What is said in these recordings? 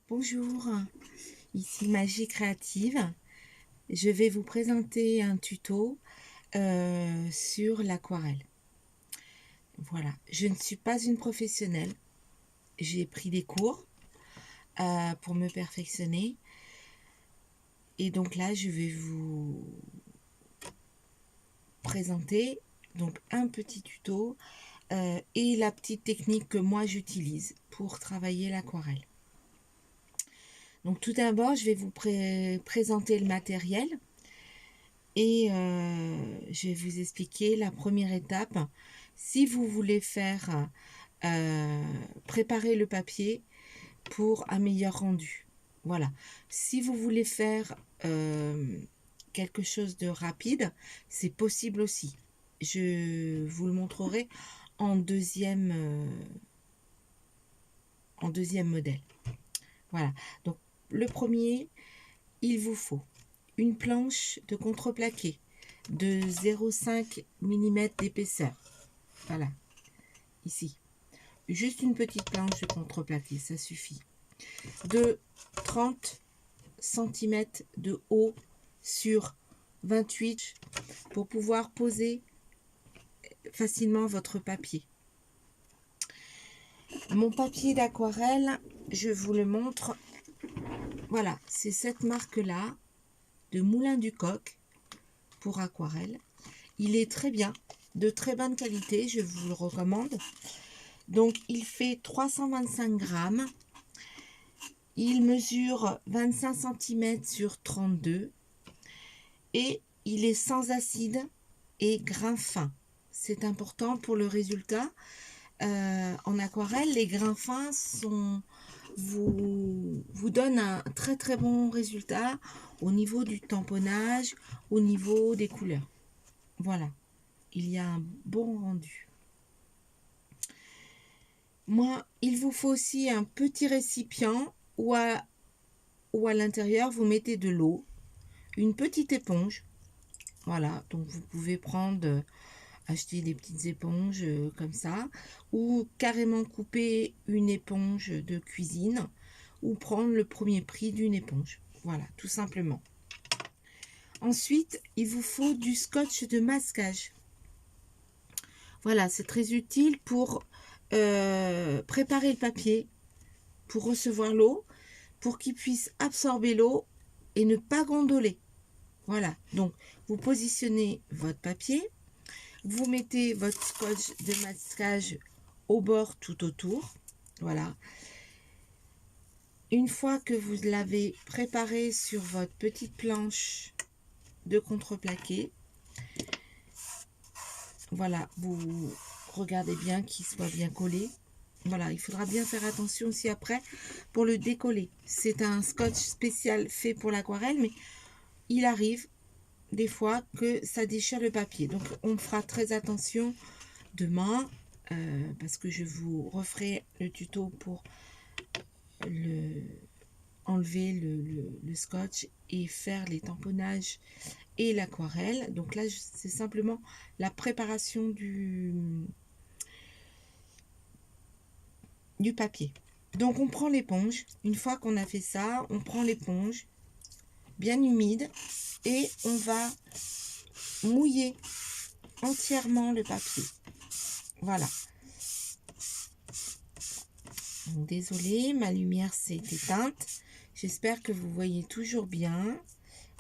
Bonjour, ici Magie Créative. Je vais vous présenter un tuto sur l'aquarelle. Voilà, je ne suis pas une professionnelle. J'ai pris des cours pour me perfectionner. Et donc là, je vais vous présenter donc un petit tuto et la petite technique que moi j'utilise pour travailler l'aquarelle. Donc tout d'abord, je vais vous présenter le matériel. Et je vais vous expliquer la première étape. Si vous voulez faire préparer le papier pour un meilleur rendu. Voilà. Si vous voulez faire quelque chose de rapide, c'est possible aussi. Je vous le montrerai en deuxième modèle. Voilà. Donc le premier, il vous faut une planche de contreplaqué de 0,5 mm d'épaisseur. Voilà, ici. Juste une petite planche de contreplaqué, ça suffit. De 30 cm de haut sur 28 pour pouvoir poser facilement votre papier. Mon papier d'aquarelle, je vous le montre. Voilà, c'est cette marque-là de Moulin du Coq pour aquarelle. Il est très bien, de très bonne qualité, je vous le recommande. Donc il fait 325 grammes. Il mesure 25 cm sur 32 et il est sans acide et grain fin. C'est important pour le résultat. En aquarelle, les grains fins vous donnent un très très bon résultat au niveau du tamponnage, au niveau des couleurs. Voilà, il y a un bon rendu. Moi, il vous faut aussi un petit récipient où à l'intérieur, vous mettez de l'eau, une petite éponge. Voilà, donc vous pouvez prendre, acheter des petites éponges comme ça, ou carrément couper une éponge de cuisine, ou prendre le premier prix d'une éponge. Voilà, tout simplement. Ensuite, il vous faut du scotch de masquage. Voilà, c'est très utile pour préparer le papier, pour recevoir l'eau, pour qu'il puisse absorber l'eau et ne pas gondoler. Voilà, donc vous positionnez votre papier, vous mettez votre scotch de masquage au bord tout autour. Voilà. Une fois que vous l'avez préparé sur votre petite planche de contreplaqué, voilà, vous regardez bien qu'il soit bien collé. Voilà, il faudra bien faire attention aussi après pour le décoller. C'est un scotch spécial fait pour l'aquarelle, mais il arrive des fois que ça déchire le papier. Donc on fera très attention demain parce que je vous referai le tuto pour enlever le scotch et faire les tamponnages et l'aquarelle. Donc là c'est simplement la préparation du papier. Donc on prend l'éponge. Une fois qu'on a fait ça, on prend l'éponge bien humide et on va mouiller entièrement le papier. Voilà. Désolée, ma lumière s'est éteinte. J'espère que vous voyez toujours bien.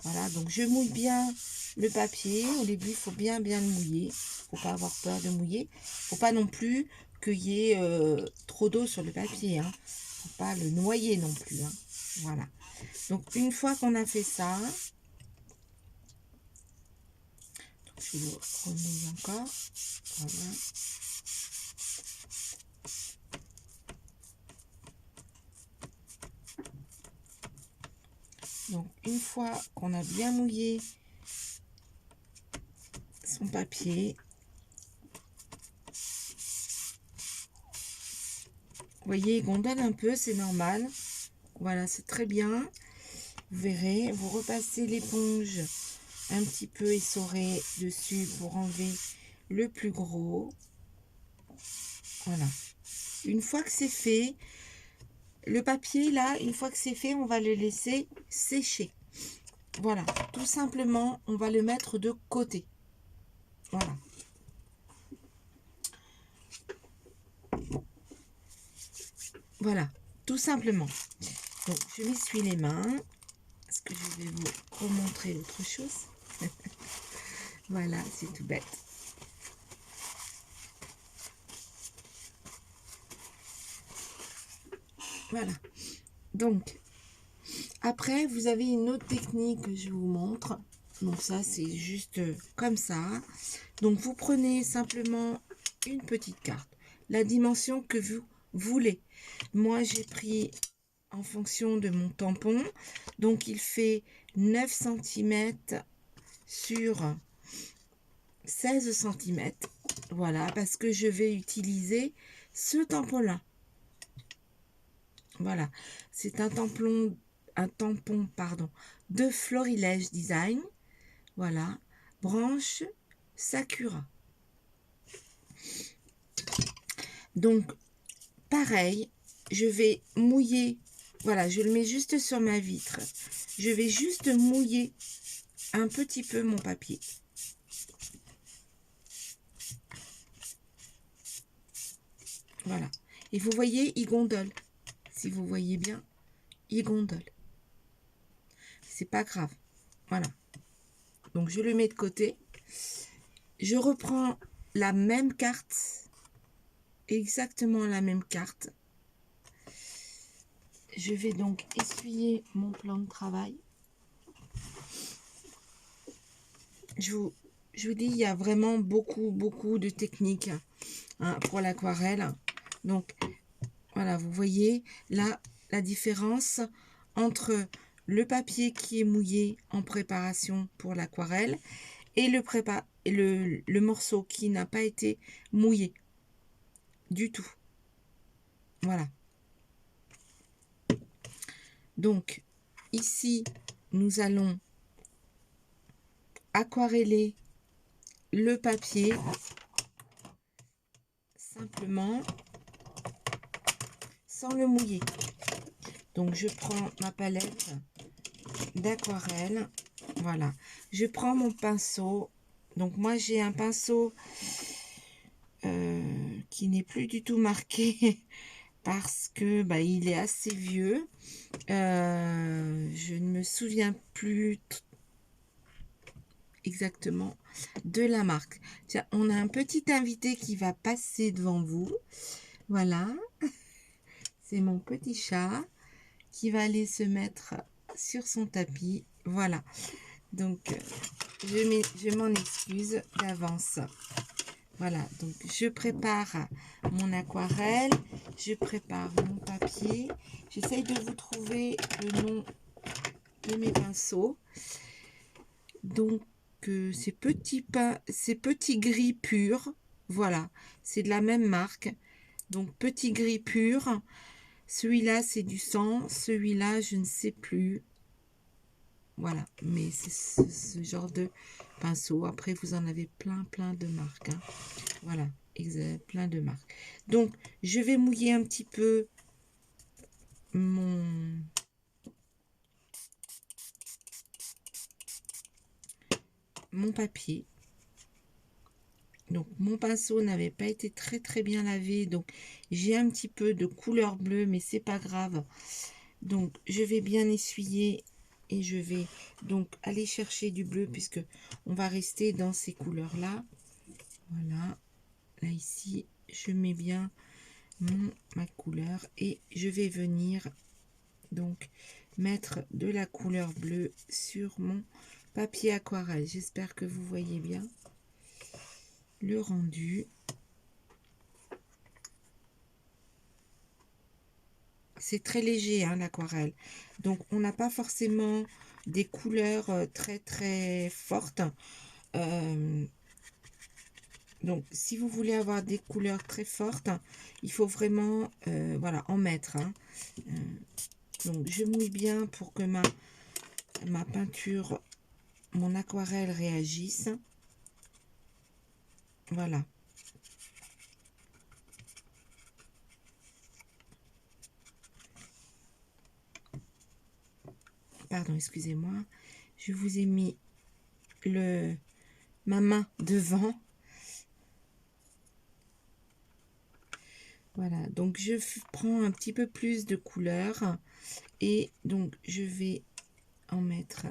Voilà, donc je mouille bien le papier. Au début, il faut bien le mouiller. Il ne faut pas avoir peur de mouiller. Il ne faut pas non plus qu'il y ait trop d'eau sur le papier. Il ne faut pas le noyer non plus. Voilà. Donc une fois qu'on a fait ça, je le remouille encore. Voilà. Donc une fois qu'on a bien mouillé son papier, vous voyez, il gondole un peu, c'est normal. Voilà, c'est très bien. Vous verrez, vous repassez l'éponge un petit peu essorée dessus pour enlever le plus gros. Voilà. Une fois que c'est fait, le papier, là, une fois que c'est fait, on va le laisser sécher. Voilà, tout simplement, on va le mettre de côté. Voilà. Voilà, tout simplement. Donc, je m'essuie les mains. Parce que je vais vous remontrer autre chose. Voilà, c'est tout bête. Voilà. Donc, après, vous avez une autre technique que je vous montre. Donc ça, c'est juste comme ça. Donc, vous prenez simplement une petite carte. La dimension que vous voulez. Moi, j'ai pris en fonction de mon tampon. Donc, il fait 9 cm sur 16 cm. Voilà, parce que je vais utiliser ce tampon-là. Voilà, c'est un tampon, pardon, de Florilège Design. Voilà, branche Sakura. Donc, pareil, je vais mouiller. Voilà, je le mets juste sur ma vitre. Je vais juste mouiller un petit peu mon papier. Voilà. Et vous voyez, il gondole. Si vous voyez bien, il gondole. C'est pas grave. Voilà. Donc, je le mets de côté. Je reprends la même carte. Exactement la même carte. Je vais donc essuyer mon plan de travail. Je vous dis, il y a vraiment beaucoup de techniques hein, pour l'aquarelle. Donc, voilà, vous voyez là la différence entre le papier qui est mouillé en préparation pour l'aquarelle et le morceau qui n'a pas été mouillé du tout. Voilà. Donc, ici, nous allons aquareller le papier simplement sans le mouiller. Donc, je prends ma palette d'aquarelle. Voilà. Je prends mon pinceau. Donc, moi, j'ai un pinceau qui n'est plus du tout marqué parce que bah, il est assez vieux. Je ne me souviens plus exactement de la marque. Tiens, on a un petit invité qui va passer devant vous. Voilà. C'est mon petit chat qui va aller se mettre sur son tapis. Voilà. Donc, je m'en excuse d'avance. Voilà, donc je prépare mon aquarelle, je prépare mon papier. J'essaye de vous trouver le nom de mes pinceaux. Donc, ces petits gris purs, voilà, c'est de la même marque. Donc, petit gris pur. Celui-là, c'est du sang. Celui-là, je ne sais plus. Voilà, mais c'est ce genre de pinceau. Après, vous en avez plein de marques. Hein. Voilà, plein de marques. Donc, je vais mouiller un petit peu mon papier. Donc, mon pinceau n'avait pas été très bien lavé. Donc, j'ai un petit peu de couleur bleue, mais c'est pas grave. Donc, je vais bien essuyer et je vais donc aller chercher du bleu puisque on va rester dans ces couleurs-là. Voilà. Là, ici, je mets bien ma couleur et je vais venir donc mettre de la couleur bleue sur mon papier aquarelle. J'espère que vous voyez bien le rendu. C'est très léger hein, l'aquarelle, donc on n'a pas forcément des couleurs très fortes. Donc si vous voulez avoir des couleurs très fortes, il faut vraiment voilà, en mettre. Hein. Donc je mouille bien pour que ma peinture, mon aquarelle réagisse. Voilà. pardon, excusez-moi, je vous ai mis ma main devant. Voilà, donc je prends un petit peu plus de couleur et donc je vais en mettre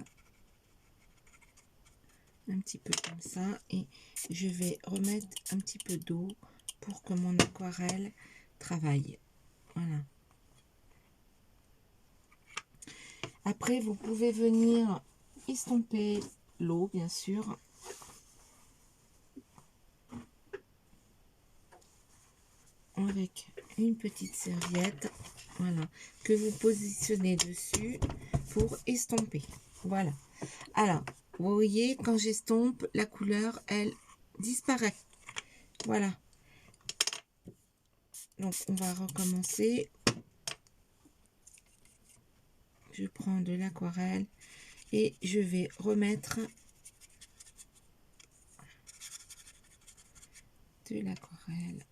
un petit peu comme ça et je vais remettre un petit peu d'eau pour que mon aquarelle travaille. Voilà. Après, vous pouvez venir estomper l'eau, bien sûr. Avec une petite serviette, voilà, que vous positionnez dessus pour estomper. Voilà. Alors, vous voyez, quand j'estompe, la couleur, elle disparaît. Voilà. Donc, on va recommencer. Je prends de l'aquarelle et je vais remettre de l'aquarelle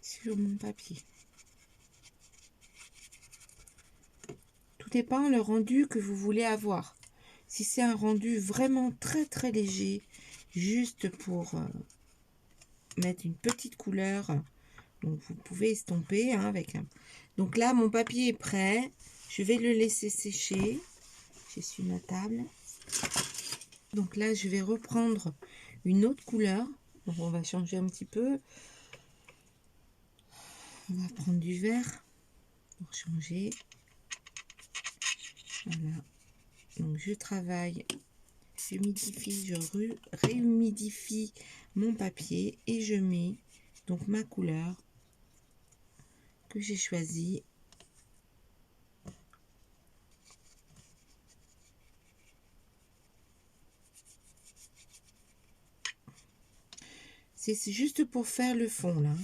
sur mon papier. Tout dépend le rendu que vous voulez avoir. Si c'est un rendu vraiment très léger, juste pour mettre une petite couleur, donc vous pouvez estomper hein, avec un... Donc là, mon papier est prêt. Je vais le laisser sécher. J'essuie ma table. Donc là, je vais reprendre une autre couleur. Donc on va changer un petit peu. On va prendre du vert pour changer. Voilà. Donc je travaille, j'humidifie, je réhumidifie mon papier et je mets donc ma couleur que j'ai choisie. C'est juste pour faire le fond là.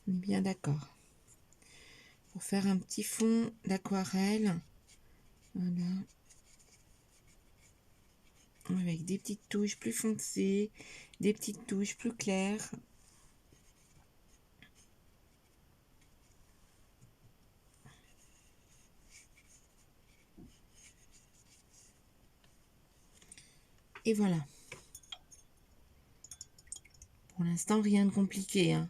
On est bien d'accord. Pour faire un petit fond d'aquarelle. Voilà. Avec des petites touches plus foncées, des petites touches plus claires. Et voilà. Pour l'instant, rien de compliqué. Hein.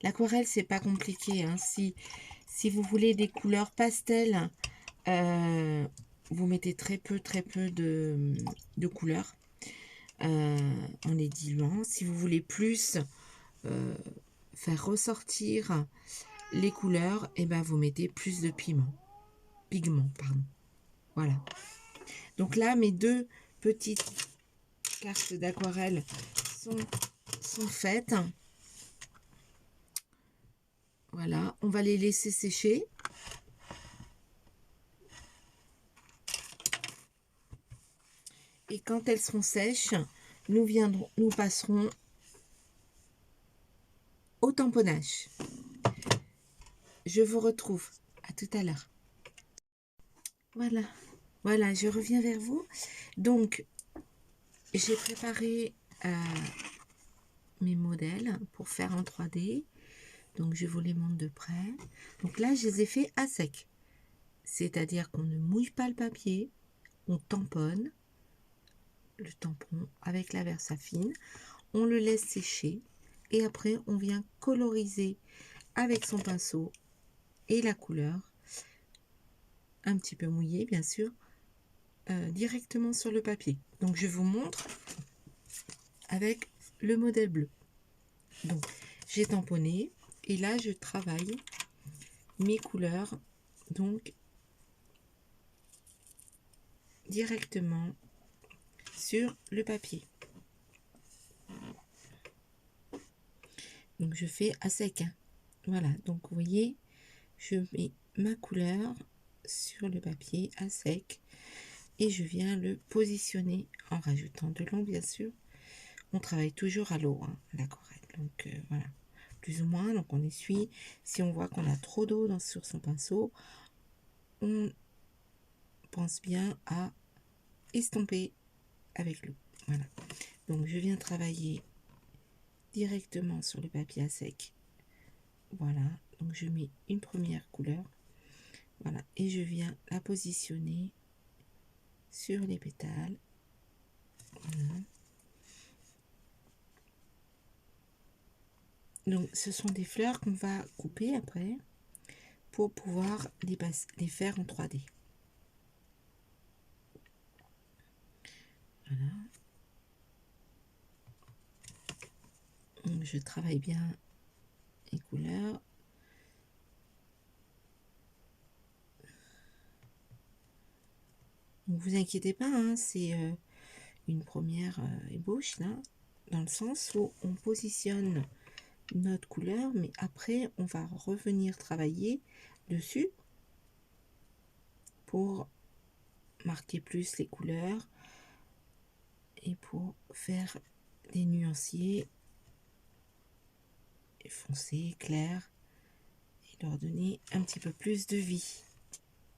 L'aquarelle, c'est pas compliqué. Hein. Si vous voulez des couleurs pastel, vous mettez très peu de couleurs en les diluant. Si vous voulez plus faire ressortir les couleurs, et ben vous mettez plus de pigments, pardon. Voilà. Donc là, mes deux petites cartes d'aquarelle sont faites. Voilà, on va les laisser sécher. Et quand elles seront sèches, nous passerons au tamponnage. Je vous retrouve. À tout à l'heure. Voilà, je reviens vers vous. Donc, j'ai préparé mes modèles pour faire en 3D. Donc, je vous les montre de près. Donc là, je les ai fait à sec. C'est-à-dire qu'on ne mouille pas le papier. On tamponne le tampon avec la Versafine. On le laisse sécher. Et après, on vient coloriser avec son pinceau et la couleur. Un petit peu mouillé, bien sûr. Directement sur le papier. Donc je vous montre avec le modèle bleu. Donc j'ai tamponné et là je travaille mes couleurs donc directement sur le papier. Donc je fais à sec. Hein. Voilà, donc vous voyez, je mets ma couleur sur le papier à sec et je viens le positionner en rajoutant de l'eau bien sûr. On travaille toujours à l'eau, hein, l'aquarelle. Donc voilà, plus ou moins. Donc on essuie. Si on voit qu'on a trop d'eau sur son pinceau, on pense bien à estomper avec l'eau. Voilà. Donc je viens travailler directement sur le papier à sec Voilà, donc je mets une première couleur. Voilà, et je viens la positionner sur les pétales. Voilà. Donc ce sont des fleurs qu'on va couper après pour pouvoir les faire en 3D. Voilà. Donc, je travaille bien les couleurs. Donc vous inquiétez pas, hein, c'est une première ébauche là, dans le sens où on positionne notre couleur, mais après on va revenir travailler dessus pour marquer plus les couleurs et pour faire des nuanciers foncés, clairs, et leur donner un petit peu plus de vie.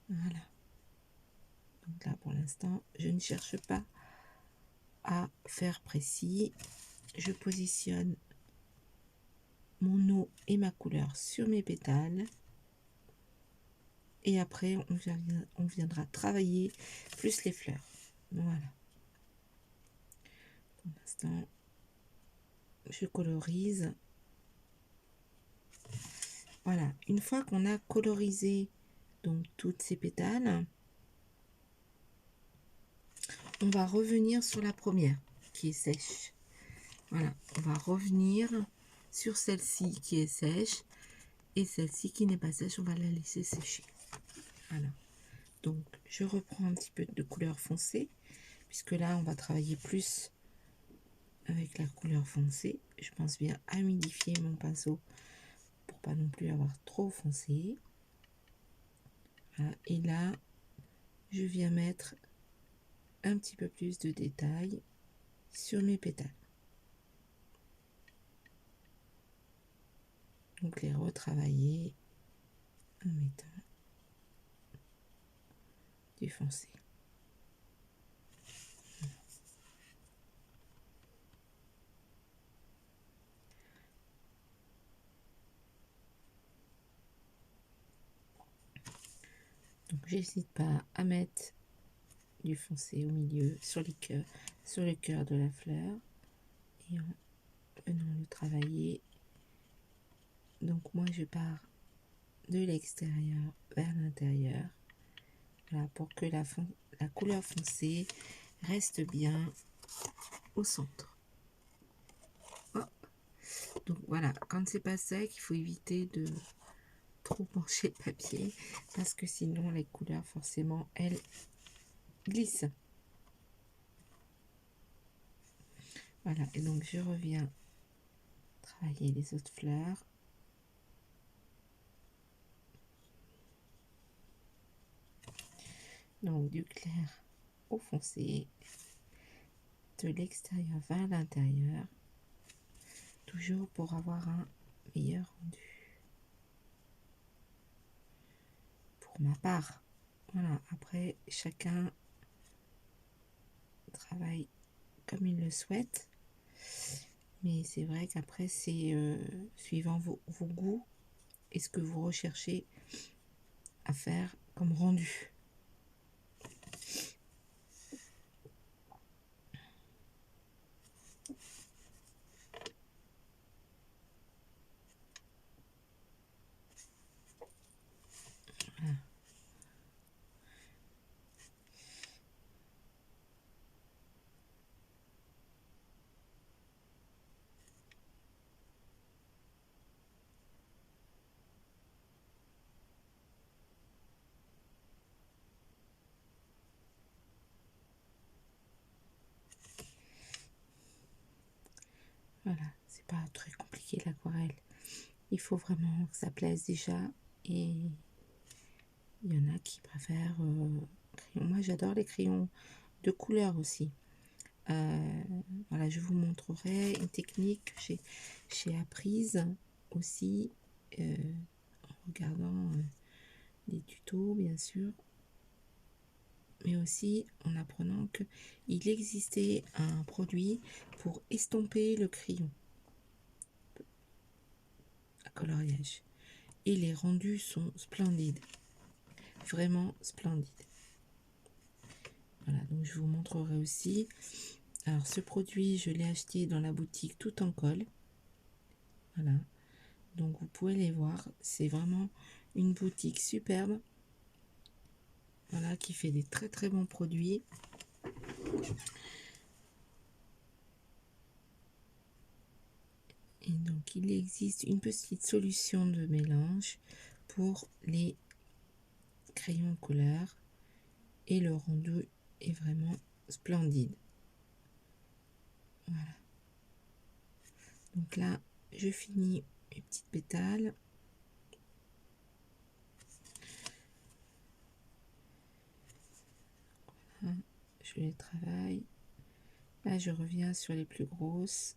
Voilà. Donc là pour l'instant je ne cherche pas à faire précis. Je positionne mon eau et ma couleur sur mes pétales. Et après, on viendra travailler plus les fleurs. Voilà. Pour l'instant, je colorise. Voilà. Une fois qu'on a colorisé donc toutes ces pétales, on va revenir sur la première qui est sèche. Voilà. On va revenir sur celle-ci qui est sèche. Et celle-ci qui n'est pas sèche, on va la laisser sécher. Voilà. Donc, je reprends un petit peu de couleur foncée, puisque là, on va travailler plus avec la couleur foncée. Je pense bien à humidifier mon pinceau pour pas non plus avoir trop foncé. Voilà. Et là, je viens mettre un petit peu plus de détails sur mes pétales. Donc, les retravailler en mettant du foncé. Donc, j'hésite pas à mettre du foncé au milieu, sur le cœur de la fleur, et en venant le travailler. Donc moi je pars de l'extérieur vers l'intérieur, voilà, pour que la couleur foncée reste bien au centre. Hop. Donc voilà, quand c'est pas sec, il faut éviter de trop pencher le papier, parce que sinon les couleurs forcément elles glissent. Voilà, et donc je reviens travailler les autres fleurs. Donc du clair au foncé, de l'extérieur vers l'intérieur, toujours pour avoir un meilleur rendu. Pour ma part, voilà, après chacun travaille comme il le souhaite, mais c'est vrai qu'après c'est suivant vos goûts et ce que vous recherchez à faire comme rendu. Voilà. Voilà, c'est pas très compliqué l'aquarelle. Il faut vraiment que ça plaise déjà, et il y en a qui préfèrent crayons. Moi j'adore les crayons de couleur aussi. Voilà, je vous montrerai une technique que j'ai apprise aussi en regardant des tutos bien sûr, mais aussi en apprenant qu'il existait un produit pour estomper le crayon à coloriage. et les rendus sont splendides, vraiment splendides. Voilà, donc je vous montrerai aussi. Alors ce produit, je l'ai acheté dans la boutique Tout en Colle. Voilà, donc vous pouvez les voir, c'est vraiment une boutique superbe. Voilà, qui fait des très très bons produits. Et donc il existe une petite solution de mélange pour les crayons couleur et le rendu est vraiment splendide. Voilà. Donc là, je finis mes petites pétales. Voilà, je les travaille. Là, je reviens sur les plus grosses.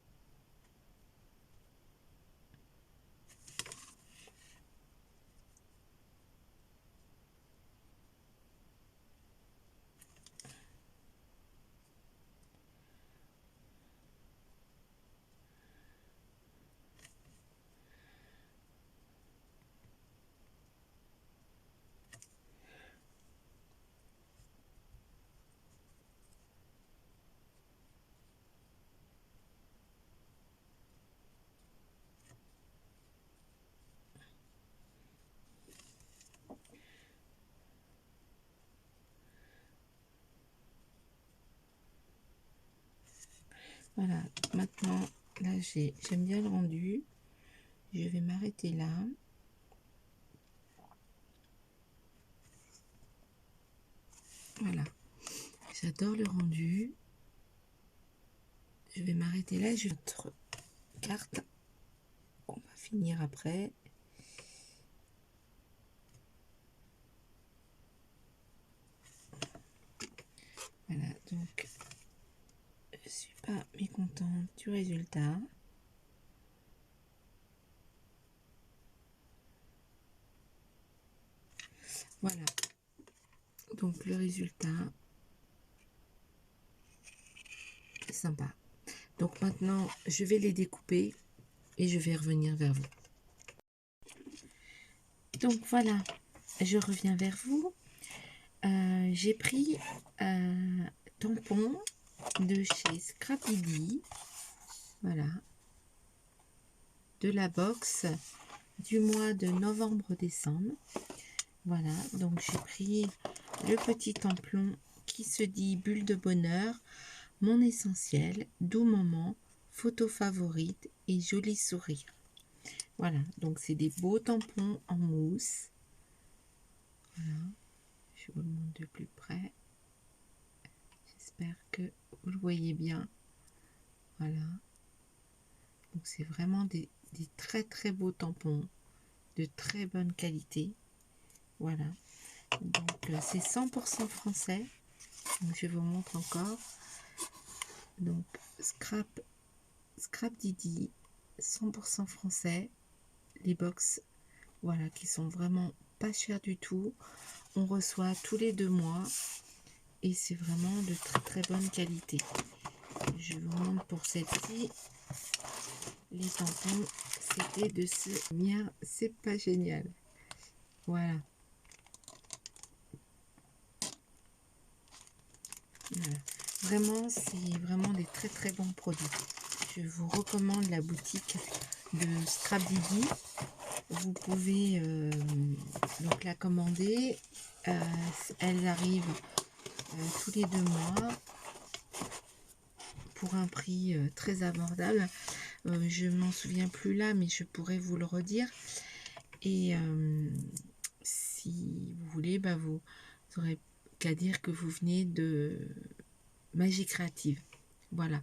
Voilà, maintenant, là, j'aime bien le rendu. Je vais m'arrêter là. Voilà, j'adore le rendu. Je vais m'arrêter là. Je vais notre carte. On va finir après. Voilà, donc je suis pas mécontente du résultat. Voilà, donc le résultat est sympa. Donc maintenant, je vais les découper et je vais revenir vers vous. Donc voilà, je reviens vers vous. J'ai pris un tampon de chez Scrapidee, voilà, de la box du mois de novembre-décembre. Voilà, donc j'ai pris le petit tampon qui se dit bulle de bonheur, mon essentiel, doux moment, photo favorite et joli sourire. Voilà, donc c'est des beaux tampons en mousse. Voilà, je vous le montre de plus près. J'espère que vous le voyez bien. Voilà. Donc c'est vraiment des très très beaux tampons de très bonne qualité. Voilà. Donc c'est 100% français. Donc, je vous montre encore. Donc Scrapidee 100% français. Les box, voilà, qui sont vraiment pas chers du tout. On reçoit tous les 2 mois et c'est vraiment de très très bonne qualité. Je vous montre pour celle-ci. Les tampons, c'était de ce mien, c'est pas génial. Voilà. Voilà. Vraiment, c'est vraiment des très très bons produits. Je vous recommande la boutique de Scrapidee. Vous pouvez donc la commander. Elles arrivent tous les 2 mois pour un prix très abordable. Je m'en souviens plus là, mais je pourrais vous le redire. Et si vous voulez, bah, vous n'aurez qu'à dire que vous venez de Magie Créative. Voilà,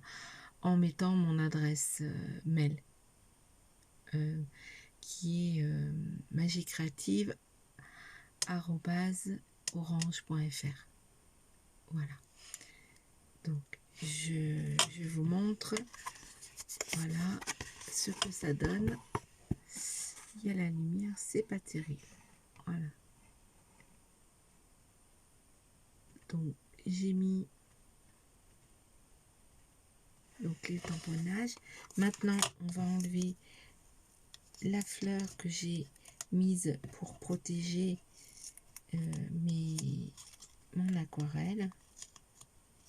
en mettant mon adresse mail qui est magiecreative@orange.fr. Voilà, donc je vous montre, voilà ce que ça donne. Il y a la lumière, c'est pas terrible. Voilà, donc j'ai mis donc les tamponnages. Maintenant on va enlever la fleur que j'ai mise pour protéger mon aquarelle.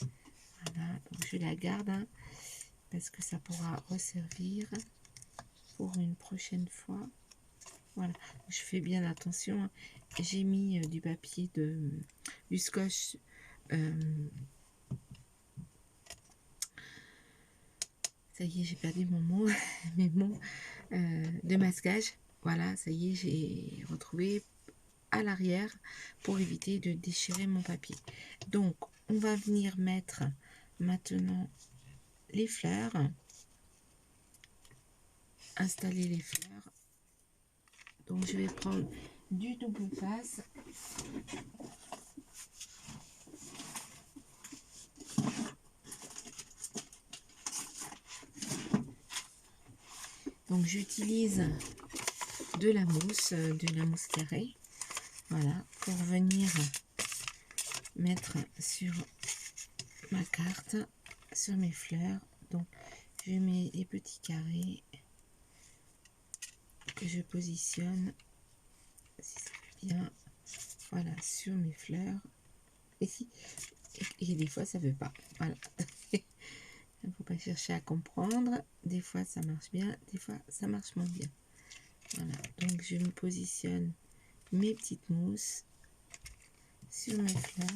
Voilà, donc je la garde hein, parce que ça pourra resservir pour une prochaine fois. Voilà, je fais bien attention hein. J'ai mis du papier du scotch ça y est, j'ai perdu mon mot, mes mots de masquage. Voilà, ça y est, j'ai retrouvé à l'arrière pour éviter de déchirer mon papier. Donc, on va venir mettre maintenant les fleurs. Installer les fleurs. Donc, je vais prendre du double face. Donc, j'utilise de la mousse carrée. Voilà, pour venir mettre sur ma carte, sur mes fleurs. Donc, je mets les petits carrés que je positionne, si ça fait bien, voilà, sur mes fleurs. Et des fois, ça veut pas. Voilà. Il ne faut pas chercher à comprendre. Des fois, ça marche bien. Des fois, ça marche moins bien. Voilà. Donc, je me positionne mes petites mousses sur mes fleurs.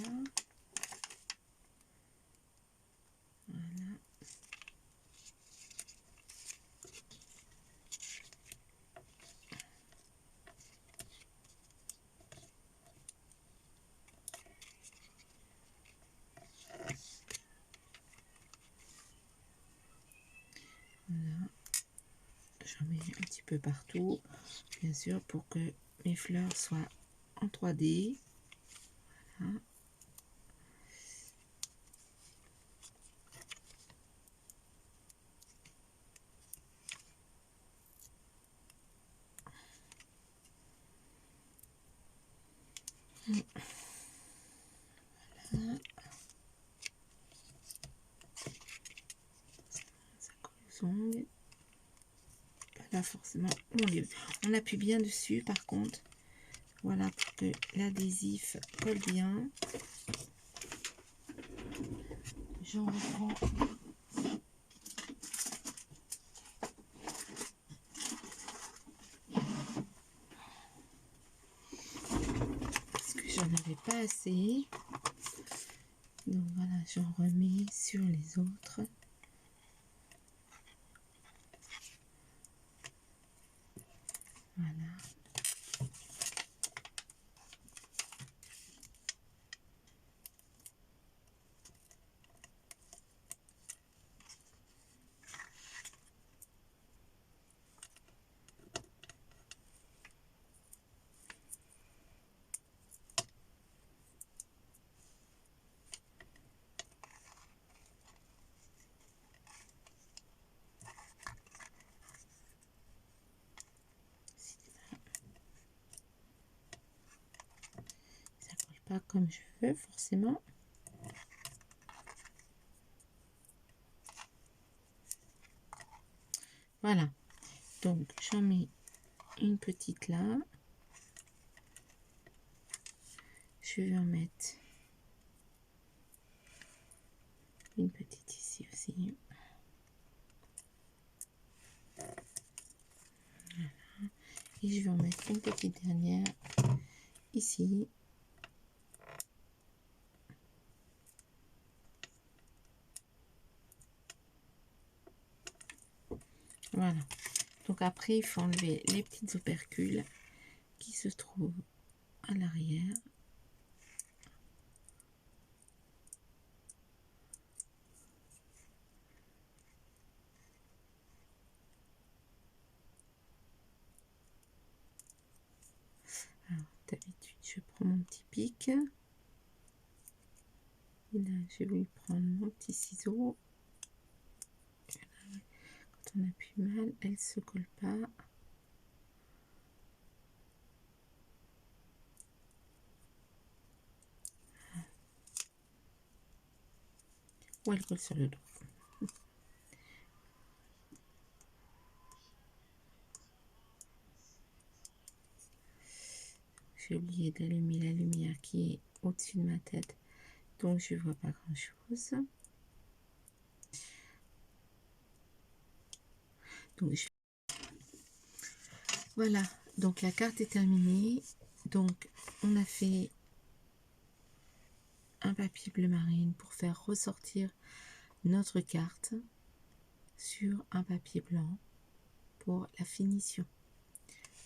Voilà. Voilà. J'en mets un petit peu partout, bien sûr, pour que mes fleurs soient en 3D. Voilà. Voilà. Ça colle aux ongles. Pas là forcément. On appuie bien dessus par contre. Voilà, pour que l'adhésif colle bien. J'en reprends. Parce que j'en avais pas assez. Donc voilà, j'en remets sur les autres. Voilà. Ça colle pas comme je veux forcément. Voilà. Donc j'en mets une petite là. Je vais en mettre une petite ici aussi. Voilà. Et je vais en mettre une petite dernière ici. Voilà. Donc après, il faut enlever les petites opercules qui se trouvent à l'arrière. Alors, d'habitude, je prends mon petit pic. Et là, je vais prendre mon petit ciseau. Quand on appuie mal, elle ne se colle pas. Ou elle colle sur le dos. j'ai oublié d'allumer la lumière qui est au-dessus de ma tête, donc je vois pas grand chose. Donc voilà, donc la carte est terminée. Donc on a fait un papier bleu marine pour faire ressortir notre carte sur un papier blanc pour la finition.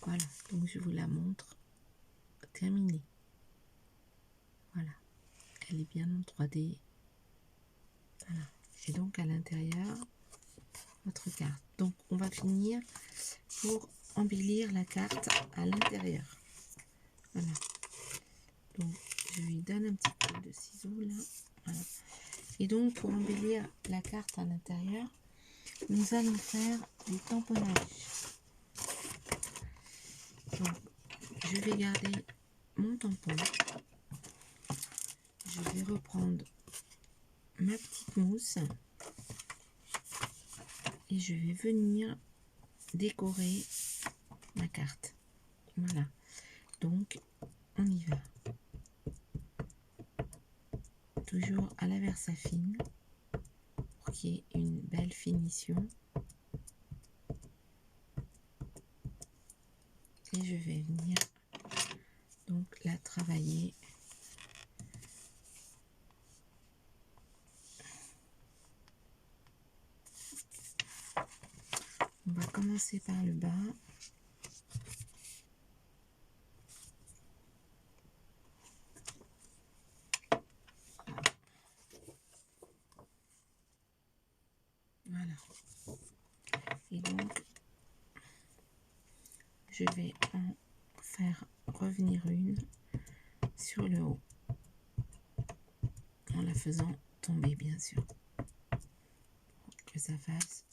Voilà, donc je vous la montre terminée. Voilà, elle est bien en 3D. Voilà, et donc à l'intérieur, votre carte. Donc on va finir pour embellir la carte à l'intérieur. Voilà, donc je lui donne un petit peu de ciseaux là. Voilà. Et donc pour embellir la carte à l'intérieur, nous allons faire du tamponnage. Donc je vais garder mon tampon. Je vais reprendre ma petite mousse et je vais venir décorer ma carte. Voilà, donc on y va. Toujours à la Versafine pour qu'il y ait une belle finition. Et je vais venir donc la travailler. On va commencer par le bas. Voilà. Et donc, je vais en faire revenir une sur le haut. En la faisant tomber, bien sûr. Pour que ça fasse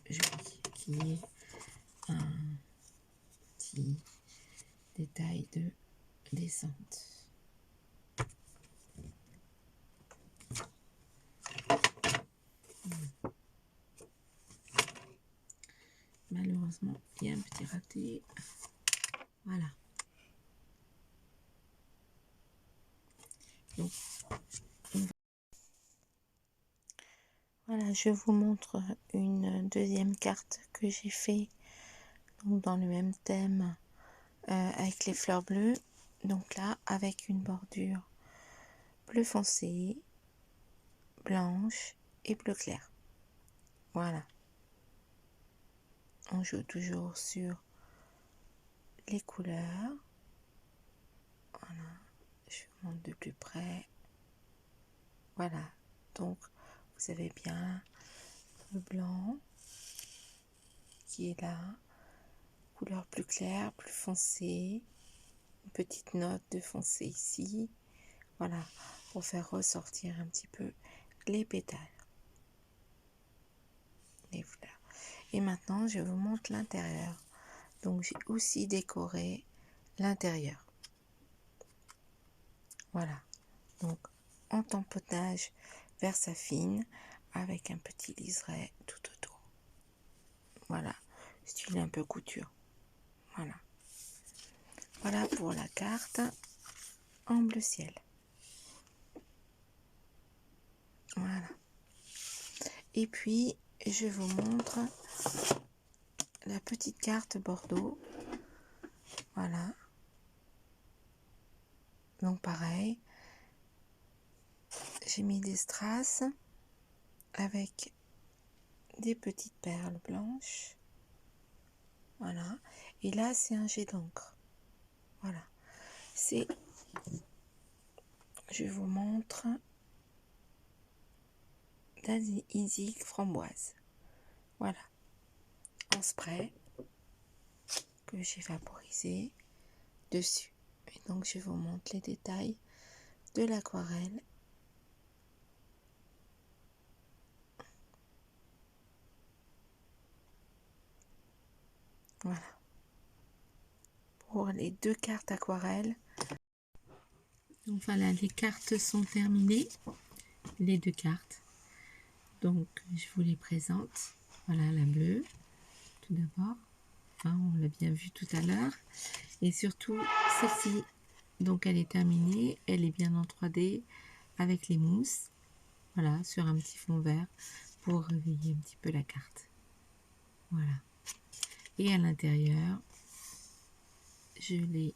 joli. Qu'il y ait un petit détail de descente. Malheureusement, il y a un petit raté. Voilà. Donc, voilà, je vous montre une deuxième carte que j'ai fait donc dans le même thème avec les fleurs bleues. Donc là, avec une bordure bleu foncé, blanche et bleu clair. Voilà. On joue toujours sur les couleurs. Voilà. Je vous montre de plus près. Voilà. Donc, vous avez bien le blanc qui est là. Couleur plus claire, plus foncée. Une petite note de foncé ici. Voilà. Pour faire ressortir un petit peu les pétales. Les fleurs. Et maintenant, je vous montre l'intérieur. Donc, j'ai aussi décoré l'intérieur. Voilà. Donc, en tamponnage Versafine avec un petit liseré tout autour. Voilà. Style un peu couture. Voilà. Voilà pour la carte en bleu ciel. Voilà. Et puis, je vous montre la petite carte Bordeaux. Voilà. Donc pareil, j'ai mis des strass avec des petites perles blanches. Voilà. Et là, c'est un jet d'encre. Voilà. C'est... Je vous montre d'Easy framboise. Voilà. En spray que j'ai vaporisé dessus. Et donc, je vous montre les détails de l'aquarelle. Voilà. Pour les deux cartes aquarelles. Donc voilà, les cartes sont terminées. Les deux cartes. Donc, je vous les présente. Voilà la bleue, tout d'abord. Enfin, on l'a bien vu tout à l'heure. Et surtout, celle-ci, Donc elle est terminée, elle est bien en 3D avec les mousses, voilà, sur un petit fond vert pour réveiller un petit peu la carte. Voilà. Et à l'intérieur, je l'ai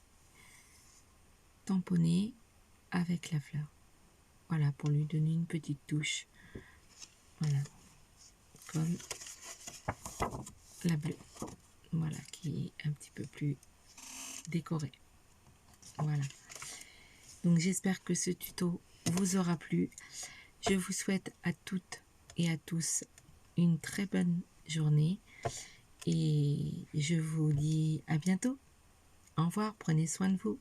tamponnée avec la fleur. Voilà, pour lui donner une petite touche. Voilà, comme la bleue. Voilà, qui est un petit peu plus décorée. Voilà. Donc j'espère que ce tuto vous aura plu. Je vous souhaite à toutes et à tous une très bonne journée. Et je vous dis à bientôt. Au revoir, prenez soin de vous.